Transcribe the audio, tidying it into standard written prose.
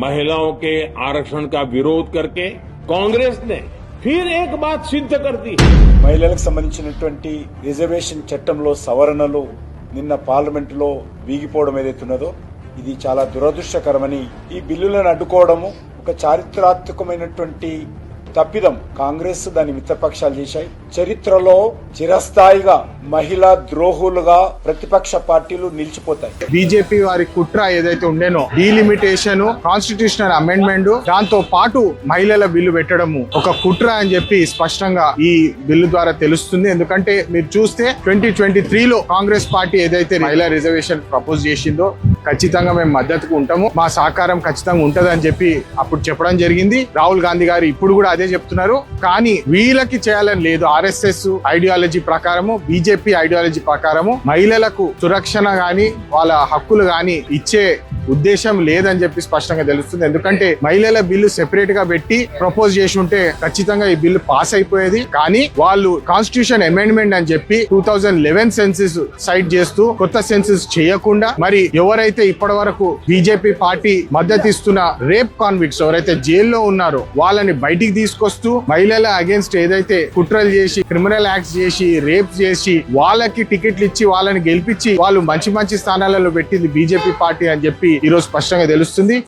महिलाओं के आरक्षण का विरोध करके कांग्रेस ने फिर एक बात सिद्ध कर दी। మహిళలకు సంబంధించినటువంటి రిజర్వేషన్ చట్టంలో సవరణలు నిన్న పార్లమెంటులో వీగిపోవడం ఏదైతున్నదో ఇది చాలా దురదృష్టకరమని, ఈ బిల్లులను అడ్డుకోవడము ఒక చారిత్రాత్మకమైనటువంటి తప్పిదం. కాంగ్రెస్ దాని మిత్రపక్షాలు చేశాయి. చరిత్రలో చిరస్థాయిగా మహిళా ద్రోహులుగా ప్రతిపక్ష పార్టీలు నిలిచిపోతాయి. బీజేపీ వారి కుట్ర ఏదైతే ఉండేనో డీలిమిటేషన్, కాన్స్టిట్యూషనల్ అమెండ్మెంట్, దాంతో పాటు మహిళల బిల్లు పెట్టడము ఒక కుట్ర అని చెప్పి స్పష్టంగా ఈ బిల్లు ద్వారా తెలుస్తుంది. ఎందుకంటే మీరు చూస్తే 2023లో కాంగ్రెస్ పార్టీ ఏదైతే మహిళా రిజర్వేషన్ ప్రపోజ్ చేసిందో ఖచ్చితంగా మేము మద్దతుకు ఉంటాము, మా సహకారం ఖచ్చితంగా ఉంటదని చెప్పి అప్పుడు చెప్పడం జరిగింది. రాహుల్ గాంధీ గారు ఇప్పుడు కూడా అదే చెప్తున్నారు. కానీ వీళ్ళకి చేయాలని లేదు. ఆర్ఎస్ఎస్ ఐడియాలజీ ప్రకారము, బీజేపీ ఐడియాలజీ ప్రకారము మహిళలకు సురక్షణ గాని వాళ్ళ హక్కులు గాని ఇచ్చే ఉద్దేశం లేదని చెప్పి స్పష్టంగా తెలుస్తుంది. ఎందుకంటే మహిళల బిల్లు సెపరేట్ గా పెట్టి ప్రపోజ్ చేసి ఉంటే ఖచ్చితంగా ఈ బిల్లు పాస్ అయిపోయేది. కానీ వాళ్ళు కాన్స్టిట్యూషన్ అమెండ్మెంట్ అని చెప్పి 2011 సెన్సెస్ సైట్ చేస్తూ కొత్త సెన్సెస్ చేయకుండా మరి ఎవరైతే ఇప్పటి వరకు బీజేపీ పార్టీ మద్దతు ఇస్తున్న రేప్ కాన్విక్ట్స్ ఎవరైతే జైల్లో ఉన్నారో వాళ్ళని బయటికి తీసుకొస్తూ మహిళల అగేన్స్ట్ ఏదైతే కుట్రలు చేసి క్రిమినల్ యాక్ట్స్ చేసి రేప్ చేసి వాళ్ళకి టికెట్లు ఇచ్చి వాళ్ళని గెలిపించి వాళ్ళు మంచి మంచి స్థానాలలో పెట్టింది బీజేపీ పార్టీ అని చెప్పి ఈరోజు స్పష్టంగా తెలుస్తుంది.